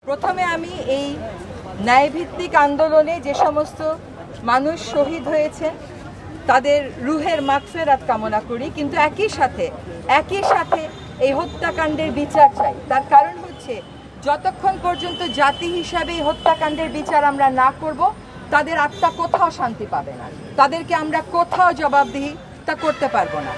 প্রথমে আমি এই ন্যায়ভিত্তিক আন্দোলনে যে সমস্ত মানুষ শহীদ হয়েছেন তাদের রুহের মাগফিরাত কামনা করি, কিন্তু একই সাথে এই হত্যাকাণ্ডের বিচার চাই। তার কারণ হচ্ছে যতক্ষণ পর্যন্ত জাতি হিসাবে এই হত্যাকাণ্ডের বিচার আমরা না করব তাদের আত্মা কোথাও শান্তি পাবে না, তাদেরকে আমরা কোথাও জবাবদিহিতা করতে পারবো না।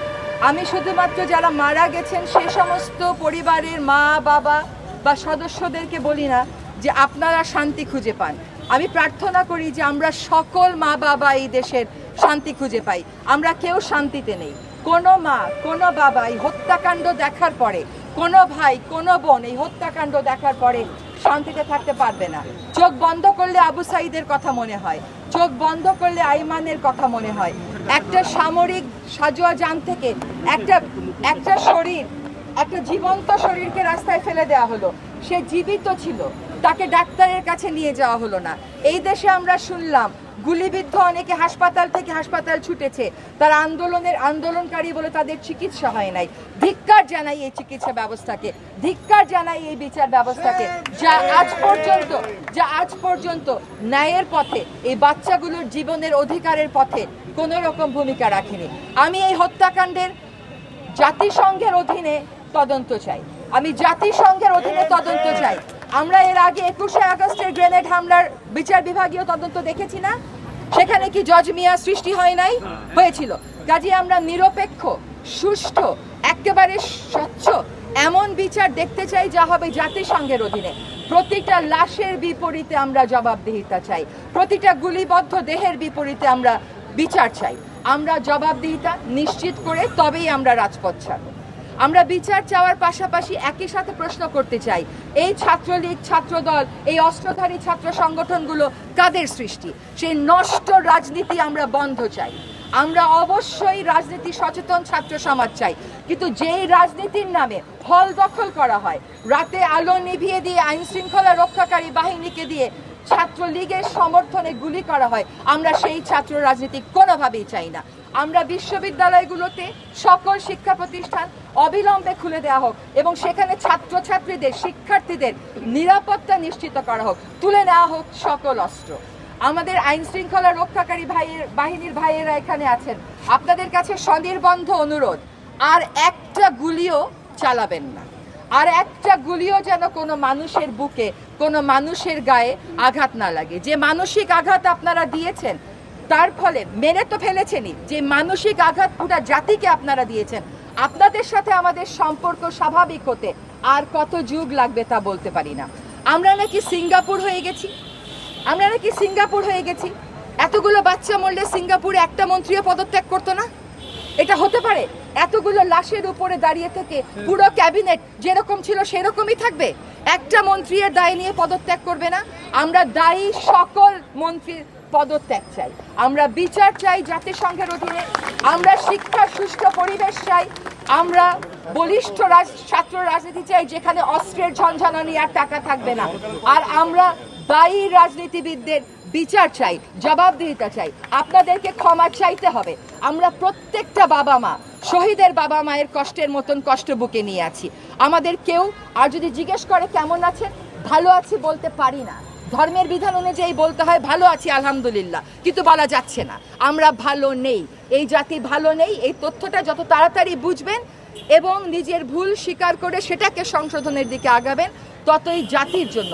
আমি শুধুমাত্র যারা মারা গেছেন সে সমস্ত পরিবারের মা বাবা বা সদস্যদেরকে বলি না যে আপনারা শান্তি খুঁজে পান। আমি প্রার্থনা করি যে আমরা সকল মা বাবা এই দেশের শান্তি খুঁজে পাই। আমরা কেউ শান্তিতে নেই। কোনো মা কোনো বাবা এই হত্যাকাণ্ড দেখার পরে, কোনো ভাই কোনো বোন এই হত্যাকাণ্ড দেখার পরে শান্তিতে থাকতে পারবে না। চোখ বন্ধ করলে আবু সাঈদের কথা মনে হয়, চোখ বন্ধ করলে আইমানের কথা মনে হয়। একটা সামরিক সাজোয়া যান থেকে একটা শরীর, একটা জীবন্ত শরীরকে রাস্তায় ফেলে দেওয়া হলো। সে জীবিত ছিল, তাকে ডাক্তারের কাছে নিয়ে যাওয়া হলো না। এই দেশে আমরা শুনলাম গুলিবিদ্ধ অনেকে হাসপাতাল থেকে হাসপাতাল ছুটেছে, তারা আন্দোলনকারী বলে তাদের চিকিৎসা হয় নাই। ধিক্কার জানাই এই চিকিৎসা ব্যবস্থাকে, ধিক্কার জানাই এই বিচার ব্যবস্থাকে যা আজ পর্যন্ত ন্যায়ের পথে, এই বাচ্চাগুলোর জীবনের অধিকারের পথে কোনো রকম ভূমিকা রাখেনি। আমি এই হত্যাকাণ্ডের জাতিসংঘের অধীনে তদন্ত চাই, আমি জাতিসংঘের অধীনে তদন্ত চাই। আমরা এর আগে 21শে আগস্টের গ্রেনেড হামলার বিচার বিভাগীয় তদন্ত দেখেছি না? সেখানে কি জজ মিয়া সৃষ্টি হয় নাই? হয়েছিল। কাজে আমরা নিরপেক্ষ, সুষ্ঠু, একেবারে স্বচ্ছ এমন বিচার দেখতে চাই যা হবে জাতিসংঘের অধীনে। প্রতিটা লাশের বিপরীতে আমরা জবাবদিহিতা চাই, প্রতিটা গুলিবদ্ধ দেহের বিপরীতে আমরা বিচার চাই। আমরা জবাবদিহিতা নিশ্চিত করে তবেই আমরা রাজপথ ছাড়ব। আমরা বিচার চাওয়ার পাশাপাশি একই সাথে প্রশ্ন করতে চাই, এই ছাত্রলীগ, ছাত্রদল, এই অস্ত্রধারী ছাত্র সংগঠনগুলো কাদের সৃষ্টি? সেই নষ্ট রাজনীতি আমরা বন্ধ চাই। আমরা অবশ্যই রাজনীতি সচেতন ছাত্র সমাজ চাই, কিন্তু যেই রাজনীতির নামে হল দখল করা হয়, রাতে আলো নিভিয়ে দিয়ে আইন শৃঙ্খলা রক্ষাকারী বাহিনীকে দিয়ে ছাত্রলীগের সমর্থনে গুলি করা হয়, আমরা সেই ছাত্র রাজনীতি কোনোভাবেই চাই না। আমরা বিশ্ববিদ্যালয়গুলোতে সকল শিক্ষা প্রতিষ্ঠান অবিলম্বে খুলে দেওয়া হোক এবং সেখানে ছাত্রছাত্রীদের, শিক্ষার্থীদের নিরাপত্তা নিশ্চিত করা হোক, তুলে নেওয়া হোক সকল অস্ত্র। আমাদের আইন শৃঙ্খলা রক্ষাকারী বাহিনীর ভাইয়েরা এখানে আছেন, আপনাদের কাছে সনির্বন্ধ অনুরোধ, আর একটা গুলিও চালাবেন না, আর একটা গুলিও যেন কোনো মানুষের বুকে, কোনো মানুষের গায়ে আঘাত না লাগে। যে মানসিক আঘাত আপনারা দিয়েছেন তার ফলে মেরে তো ফেলেছেনই, যে মানসিক আঘাত পুরো জাতিকে আপনারা দিয়েছেন। আপনাদের সাথে আমাদের সম্পর্ক স্বাভাবিক হতে আর কত যুগ লাগবে তা বলতে পারি না। আমরা নাকি সিঙ্গাপুর হয়ে গেছি, এতগুলো বাচ্চা মরলে সিঙ্গাপুরে একটা মন্ত্রীও পদত্যাগ করতো না? এটা হতে পারে? এতগুলো লাশের উপরে দাঁড়িয়ে থেকে পুরো ক্যাবিনেট যেরকম ছিল সেরকমই থাকবে? একটা মন্ত্রীর দায় নিয়ে পদত্যাগ করবে না? আমরা দায়ী সকল মন্ত্রীর পদত্যাগ চাই, আমরা বিচার চাই জাতিসংঘের অধীনে, আমরা শিক্ষার সুষ্ঠু পরিবেশ চাই, আমরা বলিষ্ঠ ছাত্র রাজনীতি চাই যেখানে অস্ত্রের ঝনঝনানি আর টাকা থাকবে না, আর আমরা দায়ী রাজনীতিবিদদের বিচার চাই, জবাবদিহিতা চাই। আপনাদেরকে ক্ষমা চাইতে হবে। আমরা প্রত্যেকটা বাবা মা, শহীদের বাবা মায়ের কষ্টের মতন কষ্ট বুকে নিয়ে আছি। আমাদের কেউ আর যদি জিজ্ঞেস করে কেমন আছেন, ভালো আছি বলতে পারি না। ধর্মের বিধান অনুযায়ী বলতে হয় ভালো আছি আলহামদুলিল্লাহ, কিন্তু বলা যাচ্ছে না আমরা ভালো নেই। এই জাতি ভালো নেই, এই তথ্যটা যত তাড়াতাড়ি বুঝবেন এবং নিজের ভুল স্বীকার করে সেটাকে সংশোধনের দিকে আগাবেন, ততই জাতির জন্য